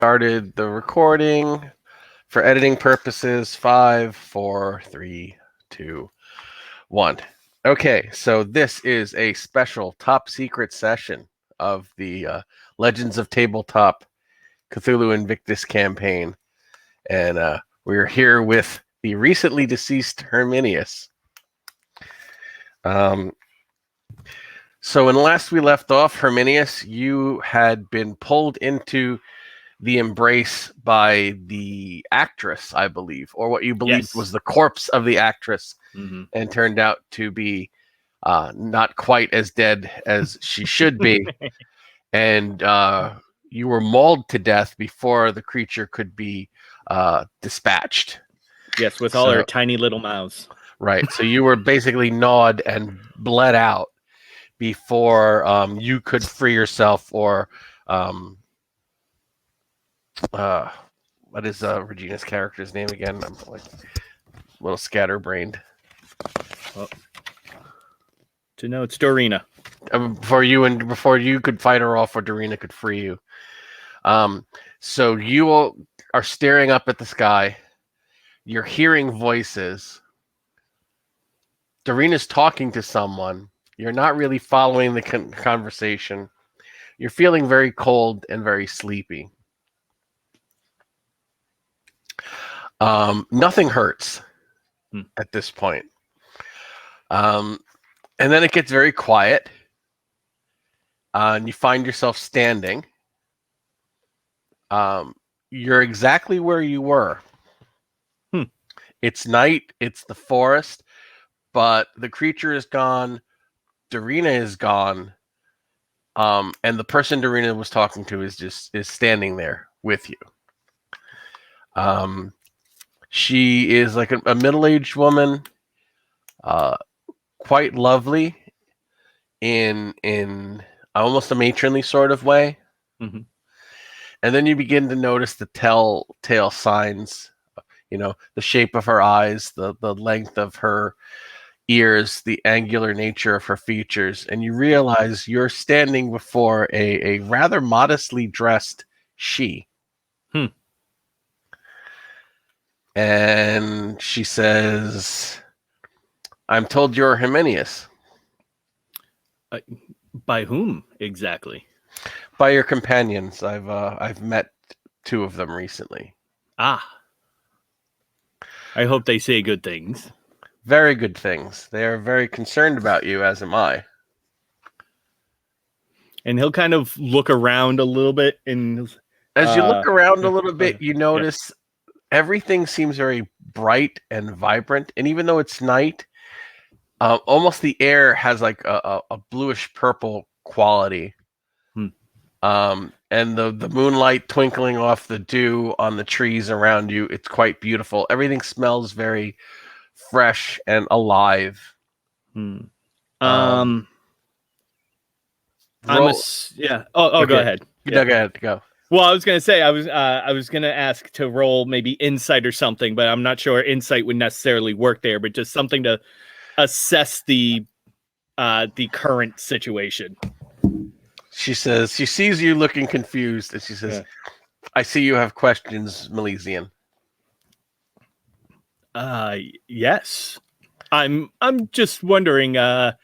Started the recording for editing purposes. 5, 4, 3, 2, 1. Okay, so this is a special top secret session of the Legends of Tabletop Cthulhu Invictus campaign. And we're here with the recently deceased Herminius. So when last we left off, Herminius, you had been pulled into the embrace by the actress, I believe, or what you believed was the corpse of the actress, and turned out to be not quite as dead as she should be. And you were mauled to death before the creature could be dispatched. Yes, with all her tiny little mouths. Right. So you were basically gnawed and bled out before you could free yourself, or what is Regina's character's name again? I'm like a little scatterbrained. Well, to know it's Dorina. Before you could fight her off, or Dorina could free you. So you all are staring up at the sky. You're hearing voices. Dorina's talking to someone. You're not really following the conversation. You're feeling very cold and very sleepy. Nothing hurts at this point. And then it gets very quiet. And you find yourself standing. You're exactly where you were. It's night. It's the forest. But the creature is gone. Dorina is gone. And the person Dorina was talking to is standing there with you. She is like a middle-aged woman, quite lovely in almost a matronly sort of way. And then you begin to notice the telltale signs, the shape of her eyes, the length of her ears, the angular nature of her features, and you realize you're standing before a rather modestly dressed she. And she says, "I'm told you're Herminius." By whom exactly? By your companions. I've met 2 of them recently. I hope they say good things. Very good things. They are very concerned about you, as am I. And he'll kind of look around a little bit, and as you look around a little bit, you notice everything seems very bright and vibrant. And even though it's night, almost the air has like a bluish purple quality. And the moonlight twinkling off the dew on the trees around you, it's quite beautiful. Everything smells very fresh and alive. Go ahead. No, go ahead. Go. Well, I was going to say, I was going to ask to roll maybe insight or something, but I'm not sure insight would necessarily work there, but just something to assess the current situation. She says, she sees you looking confused, and she says, "I see you have questions, Milesian." Yes. I'm just wondering, am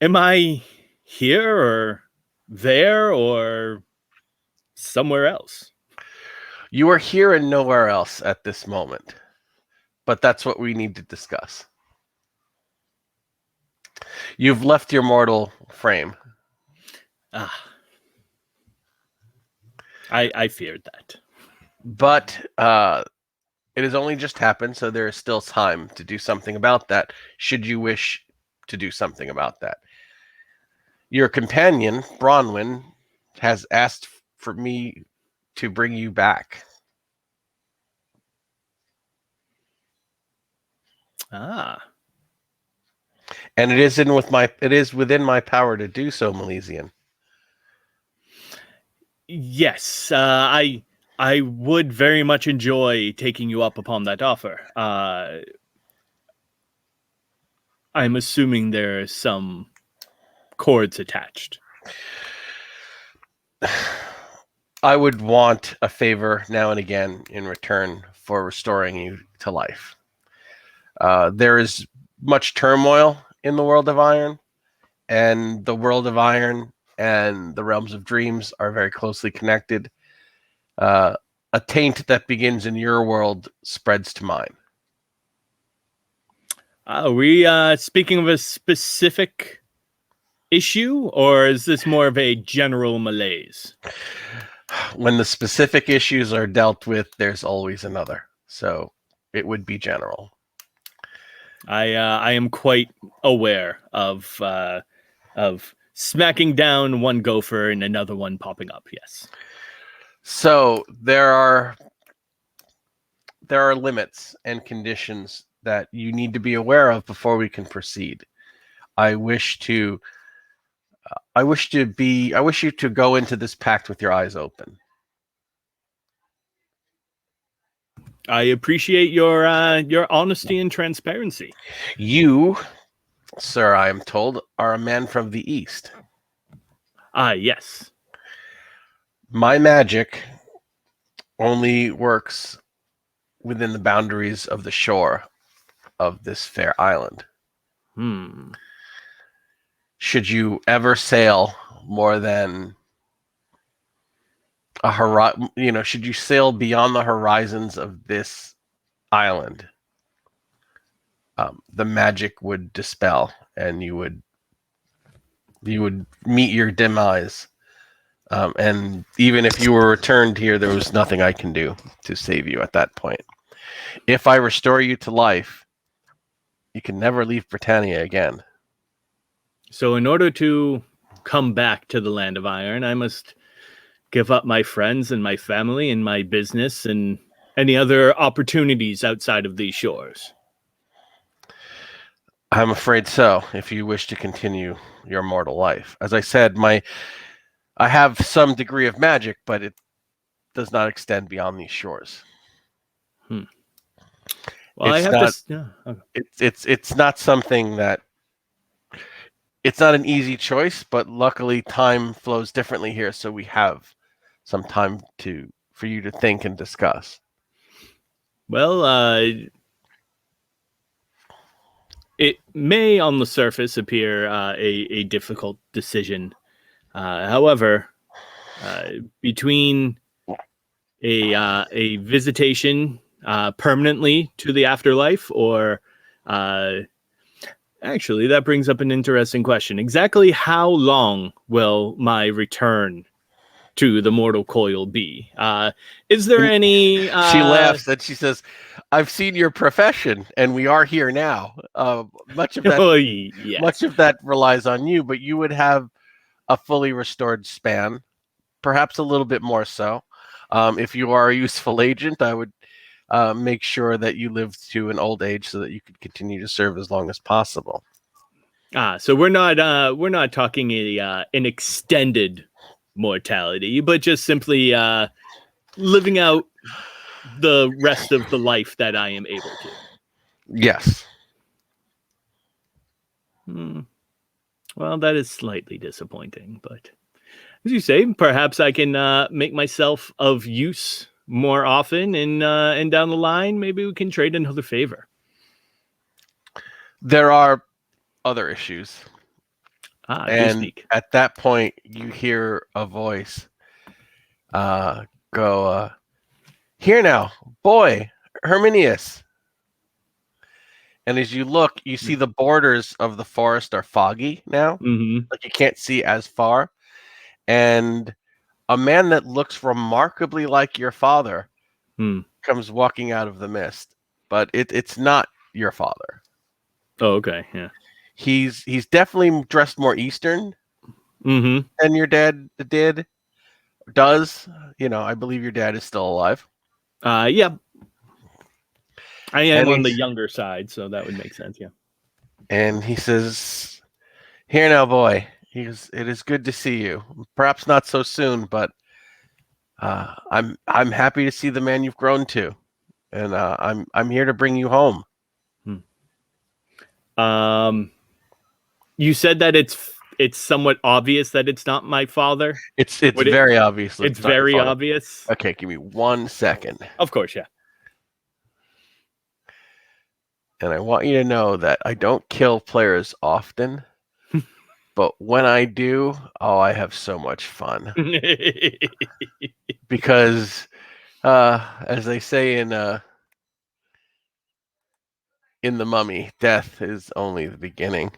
I here or there or somewhere else? You are here and nowhere else at this moment, but that's what we need to discuss. You've left your mortal frame. I feared that. But it has only just happened, so there is still time to do something about that, should you wish to do something about that. Your companion, Bronwyn, has asked for me to bring you back. And it is within my power to do so, Milesian. Yes, I would very much enjoy taking you up upon that offer. I'm assuming there are some cords attached. I would want a favor now and again in return for restoring you to life. There is much turmoil in the world of iron, and the world of iron and the realms of dreams are very closely connected. A taint that begins in your world spreads to mine. Are we speaking of a specific issue, or is this more of a general malaise? When the specific issues are dealt with, there's always another. So it would be general. I am quite aware of smacking down one gopher and another one popping up. Yes. So there are limits and conditions that you need to be aware of before we can proceed. I wish you to go into this pact with your eyes open. I appreciate your honesty and transparency. You, sir, I am told, are a man from the East. Yes. My magic only works within the boundaries of the shore of this fair island. Should you ever sail more than should you sail beyond the horizons of this island, the magic would dispel, and you would meet your demise. And even if you were returned here, there was nothing I can do to save you at that point. If I restore you to life, you can never leave Britannia again. So in order to come back to the Land of Iron, I must give up my friends and my family and my business and any other opportunities outside of these shores. I'm afraid so, if you wish to continue your mortal life. As I said, I have some degree of magic, but it does not extend beyond these shores. Well, it's not something that... It's not an easy choice, but luckily time flows differently here, so we have some time for you to think and discuss. Well, it may on the surface appear a difficult decision. However, between a visitation permanently to the afterlife, or actually, that brings up an interesting question. Exactly how long will my return to the mortal coil be? Is there any... She laughs and she says, I've seen your profession, and we are here now. Much of that, yes. Much of that relies on you, but you would have a fully restored span, perhaps a little bit more so. If you are a useful agent, I would make sure that you lived to an old age so that you could continue to serve as long as possible. So we're not talking an extended mortality, but just simply living out the rest of the life that I am able to. Yes. Well, that is slightly disappointing, but as you say, perhaps I can make myself of use more often, and down the line, maybe we can trade another favor. There are other issues. And speak. At that point, you hear a voice go, here now, boy, Herminius. And as you look, you see the borders of the forest are foggy now. Like you can't see as far. And a man that looks remarkably like your father comes walking out of the mist. But it's not your father. Oh, okay. Yeah. He's definitely dressed more Eastern than your dad does. I believe your dad is still alive. Yeah. I am on the younger side, so that would make sense, yeah. And he says, here now, boy. It is good to see you. Perhaps not so soon, but I'm happy to see the man you've grown to. And I'm here to bring you home. You said that it's it's somewhat obvious that it's not my father. It's very obvious. that It's not your very father. obvious. Okay, give me 1 second. Of course, yeah. And I want you to know that I don't kill players often, but when I do, oh, I have so much fun. Because, as they say in The Mummy, death is only the beginning.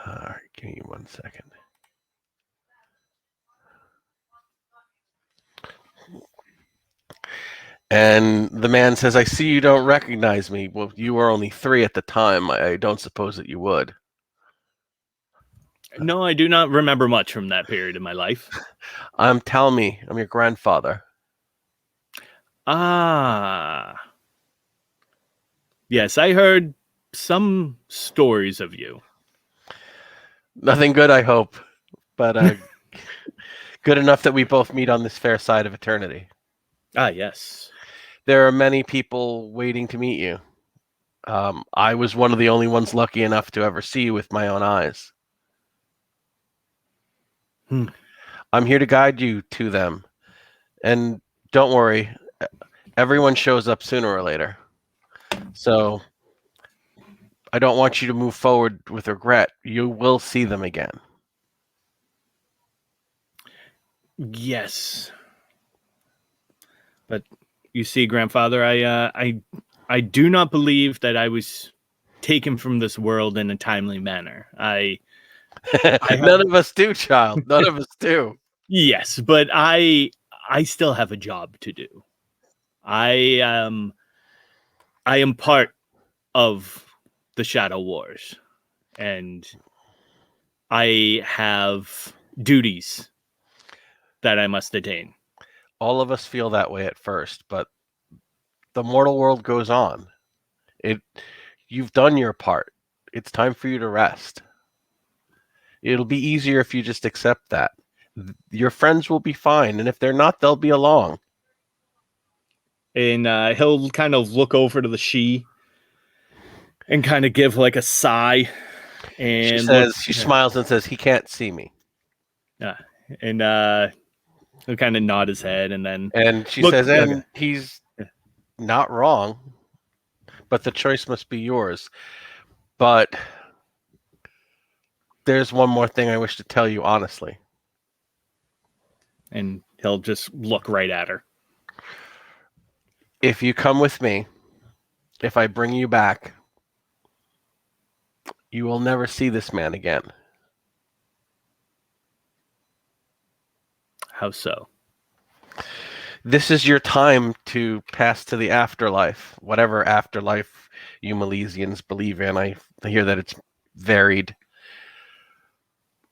All right, give me 1 second. And the man says, I see you don't recognize me. Well, you were only 3 at the time. I don't suppose that you would. No, I do not remember much from that period of my life. I'm Talmy. I'm your grandfather. Ah. Yes, I heard some stories of you. Nothing good, I hope, but good enough that we both meet on this fair side of eternity. Ah, yes. There are many people waiting to meet you. I was one of the only ones lucky enough to ever see you with my own eyes. I'm here to guide you to them. And don't worry, everyone shows up sooner or later. So I don't want you to move forward with regret. You will see them again. Yes. But you see, grandfather, I do not believe that I was taken from this world in a timely manner. None of us do, child. None of us do. Yes, but I still have a job to do. I am part of the Shadow Wars, and I have duties that I must attain. All of us feel that way at first, but the mortal world goes on. You've done your part. It's time for you to rest. It'll be easier if you just accept that. Your friends will be fine, and if they're not, they'll be along. And he'll kind of look over to the she and kind of give like a sigh. And She smiles and says, he can't see me. Yeah. And he'll kind of nod his head and then. And she says, and he's not wrong, but the choice must be yours. But there's one more thing I wish to tell you honestly. And he'll just look right at her. If you come with me, if I bring you back, you will never see this man again. How so? This is your time to pass to the afterlife, whatever afterlife you Milesians believe in. I hear that it's varied.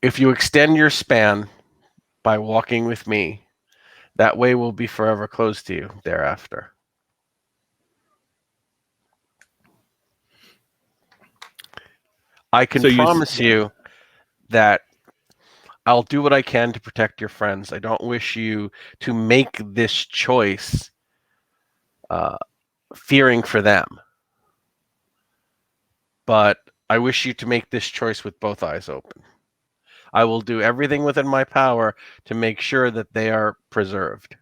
If you extend your span by walking with me, that way will be forever closed to you thereafter. I can promise you that I'll do what I can to protect your friends. I don't wish you to make this choice fearing for them. But I wish you to make this choice with both eyes open. I will do everything within my power to make sure that they are preserved.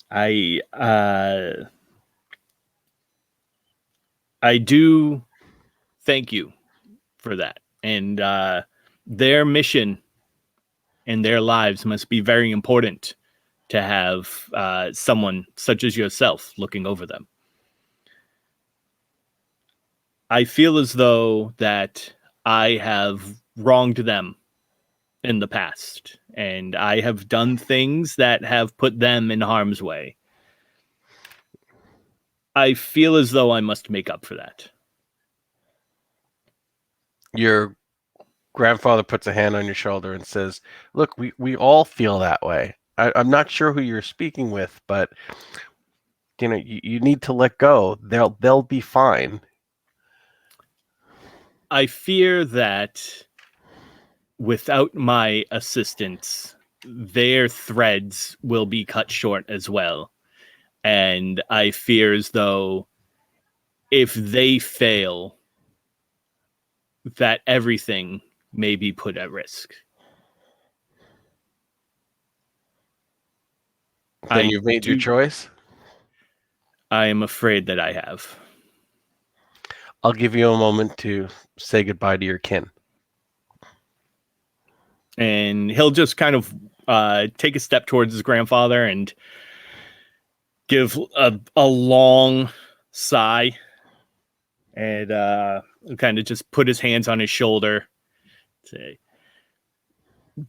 I do thank you for that. And their mission and their lives must be very important to have someone such as yourself looking over them. I feel as though that I have wronged them in the past, and I have done things that have put them in harm's way. I feel as though I must make up for that. Your grandfather puts a hand on your shoulder and says, look, we all feel that way. I'm not sure who you're speaking with, but you need to let go. They'll be fine. I fear that without my assistance, their threads will be cut short as well. And I fear as though if they fail, that everything may be put at risk. Then you've made your choice? I am afraid that I have. I'll give you a moment to say goodbye to your kin. And he'll just kind of take a step towards his grandfather and give a long sigh and kind of just put his hands on his shoulder. Say,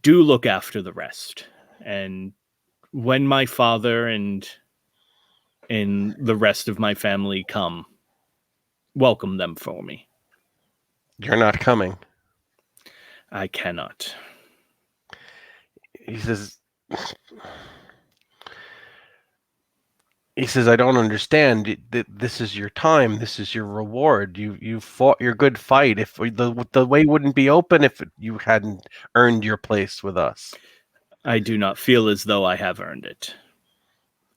do look after the rest. And when my father and the rest of my family come, welcome them for me. You're not coming. I cannot. He says, I don't understand. This is your time. This is your reward. You fought your good fight. If the way wouldn't be open if you hadn't earned your place with us. I do not feel as though I have earned it.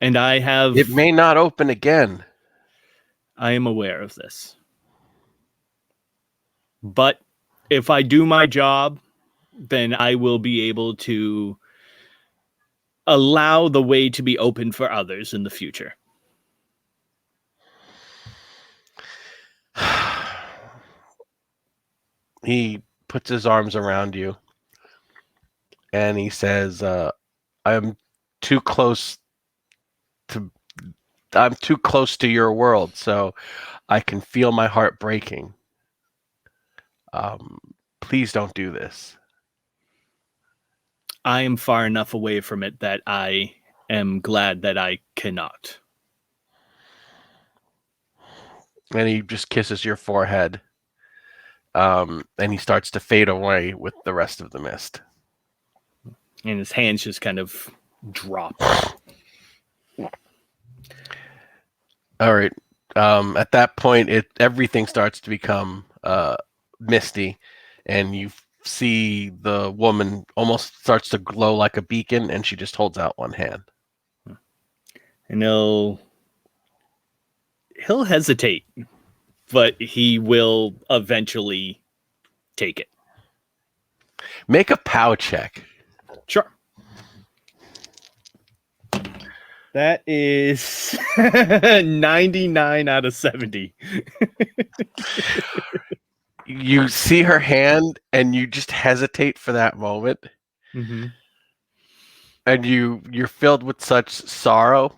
And I have... It may not open again. I am aware of this. But if I do my job, then I will be able to allow the way to be open for others in the future. He puts his arms around you and he says, I'm too close to your world, so I can feel my heart breaking. Please don't do this. I am far enough away from it that I am glad that I cannot. And he just kisses your forehead. And he starts to fade away with the rest of the mist. And his hands just kind of drop. All right. At that point, everything starts to become misty, and you see the woman almost starts to glow like a beacon, and she just holds out one hand. And he'll hesitate, but he will eventually take it. Make a POW check. Sure. That is 99 out of 70. You see her hand, and you just hesitate for that moment. Mm-hmm. And you're filled with such sorrow.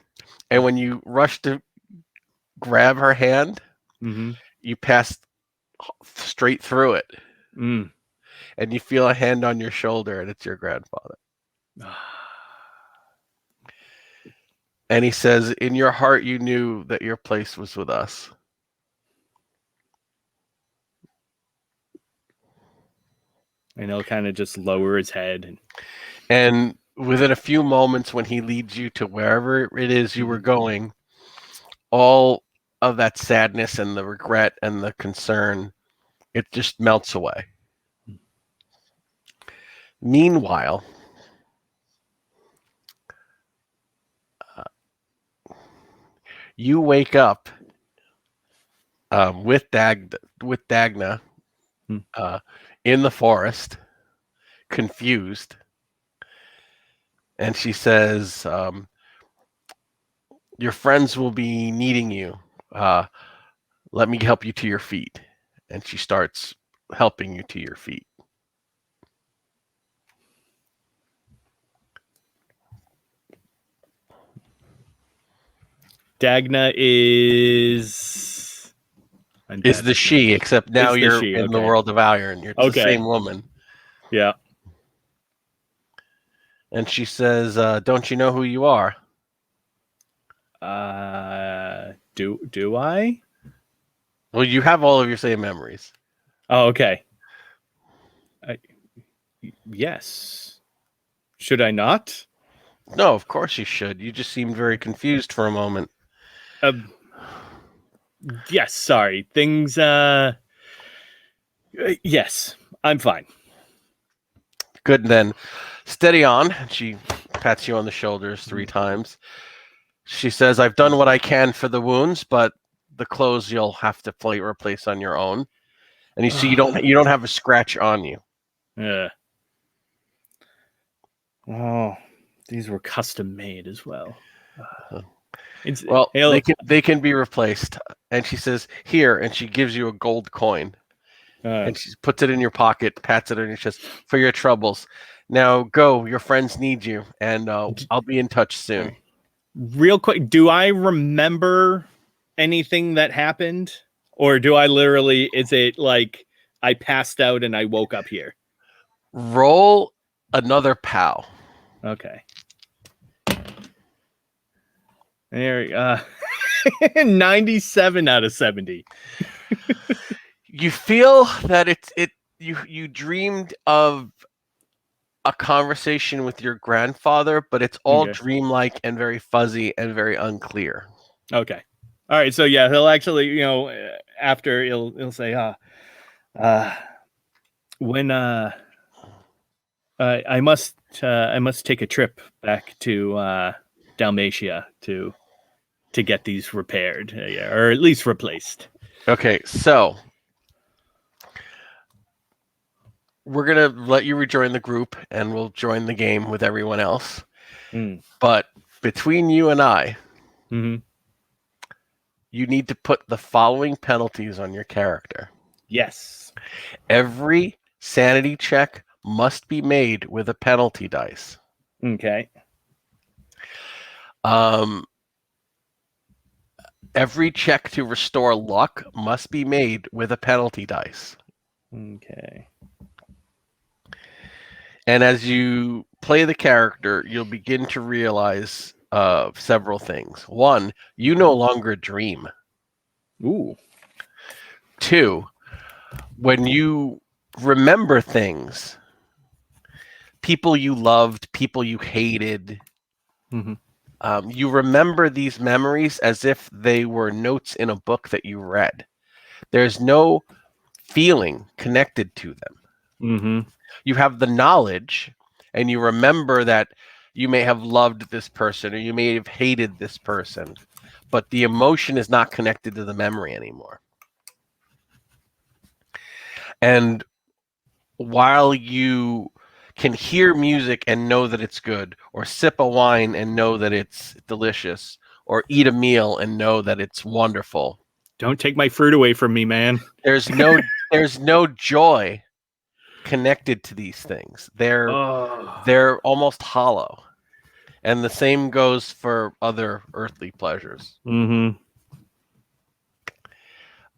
And when you rush to grab her hand, mm-hmm. you pass straight through it. Mm. And you feel a hand on your shoulder, and it's your grandfather. And he says, in your heart, you knew that your place was with us. And he'll kind of just lower his head. And within a few moments, when he leads you to wherever it is you were going, all of that sadness and the regret and the concern, it just melts away. Meanwhile, you wake up with Dagna in the forest, confused, and she says, your friends will be needing you. Let me help you to your feet. And she starts helping you to your feet. Dagna is the she, except now you're in the world of iron. You're the same woman. Yeah. And she says, don't you know who you are? Do I? Well, you have all of your same memories. Oh, okay. Yes. Should I not? No, of course you should. You just seemed very confused for a moment. Yes, sorry. Things, yes, I'm fine. Good, then. Steady on. She pats you on the shoulders 3 times. She says, "I've done what I can for the wounds, but the clothes you'll have to replace on your own." And you see, you don't have a scratch on you. Yeah. Oh, these were custom made as well. Well, they can be replaced. And she says, "Here," and she gives you a gold coin. And she puts it in your pocket, pats it on your chest, "For your troubles. Now go. Your friends need you, and I'll be in touch soon." Real quick, do I remember anything that happened, or do I literally? Is it like I passed out and I woke up here? Roll another POW. Okay. There, 97 out of 70. You feel that you dreamed of a conversation with your grandfather, but it's all dreamlike and very fuzzy and very unclear. Okay. All right. So yeah, he'll actually, after he'll say, when I must take a trip back to Dalmatia to get these repaired, or at least replaced. Okay, so we're gonna let you rejoin the group, and we'll join the game with everyone else. But between you and I, you need to put the following penalties on your character. Yes. Every sanity check must be made with a penalty dice. Okay. Every check to restore luck must be made with a penalty dice. Okay. And as you play the character, you'll begin to realize several things. One, you no longer dream. Ooh. Two, when you remember things, people you loved, people you hated, you remember these memories as if they were notes in a book that you read. There's no feeling connected to them. You have the knowledge, and you remember that you may have loved this person or you may have hated this person, but the emotion is not connected to the memory anymore. And while you can hear music and know that it's good, or sip a wine and know that it's delicious, or eat a meal and know that it's wonderful. Don't take my fruit away from me, man. There's no joy connected to these things. They're almost hollow. And the same goes for other earthly pleasures. And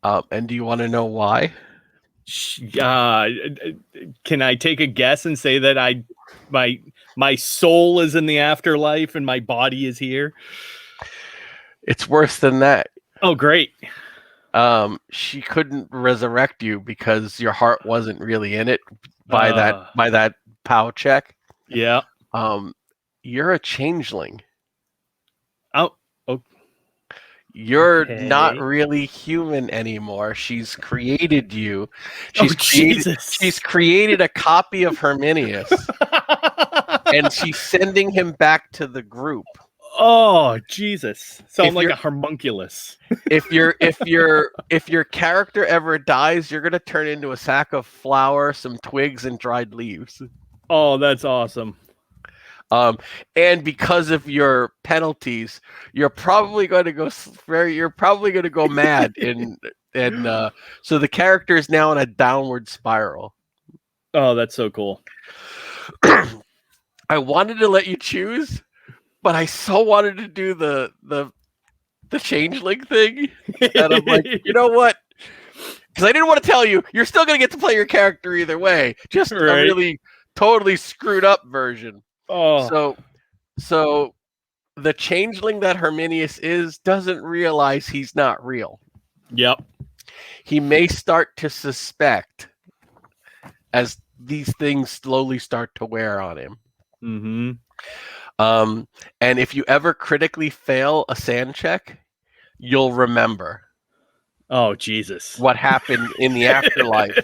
do you want to know why? Can I take a guess and say that my soul is in the afterlife and my body is here? It's worse than that. Oh, great. She couldn't resurrect you because your heart wasn't really in it by that POW check. Yeah. You're a changeling. Oh. You're not really human anymore. She's created you. She's created a copy of Herminius. And she's sending him back to the group. Oh, Jesus. So I'm like a homunculus. If your character ever dies, you're gonna turn into a sack of flour, some twigs, and dried leaves. Oh, that's awesome. And because of your penalties, you're probably going to go mad, and so the character is now in a downward spiral. Oh, that's so cool. I wanted to let you choose, but I so wanted to do the changeling thing, and I'm like, you know what? Because I didn't want to tell you, you're still going to get to play your character either way, just a really totally screwed up version. Oh, so the changeling that Herminius doesn't realize he's not real. Yep. He may start to suspect as these things slowly start to wear on him. And if you ever critically fail a sand check, you'll remember. Oh, Jesus. What happened in the afterlife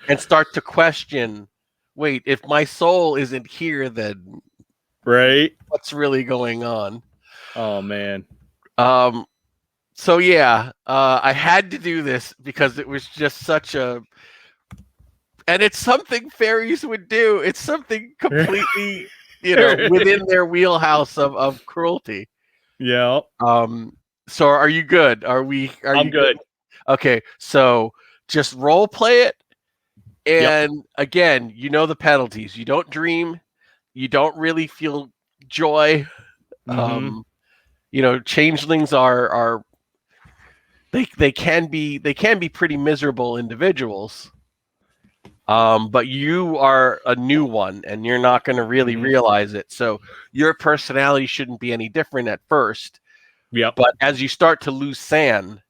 and start to question, wait, if my soul isn't here, then right, what's really going on? Oh man. So yeah, I had to do this because it was just such a, and it's something fairies would do. It's something completely, within their wheelhouse of cruelty. Yeah. So are you good? I'm good. Okay, so just role play it. Yep. And again, the penalties. You don't dream. You don't really feel joy. Mm-hmm. Changelings are they can be pretty miserable individuals. But you are a new one, and you're not going to really realize it. So your personality shouldn't be any different at first. Yep. But as you start to lose sand,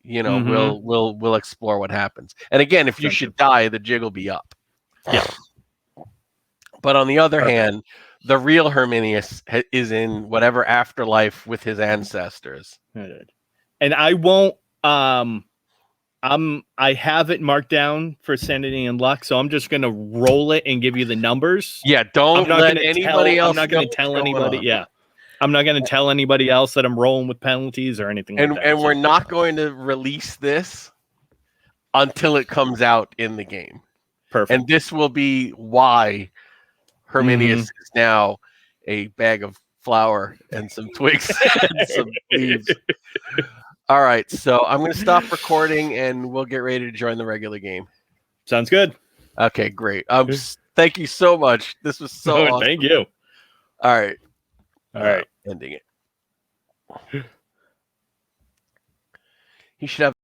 we'll explore what happens. And again, if you should die, the jig will be up. Yeah. But on the other hand, the real Herminius is in whatever afterlife with his ancestors. And I won't. I have it marked down for sanity and luck, so I'm just gonna roll it and give you the numbers. Yeah, don't let anybody else. I'm not gonna tell anybody. Yeah, I'm not gonna tell anybody else that I'm rolling with penalties or anything like that. And we're not going to release this until it comes out in the game. Perfect. And this will be why Herminius is now a bag of flour and some twigs and some leaves. All right, so I'm going to stop recording and we'll get ready to join the regular game. Sounds good. Okay, great. Thank you so much. This was so awesome. Thank you. All right. All right. Ending it. He should have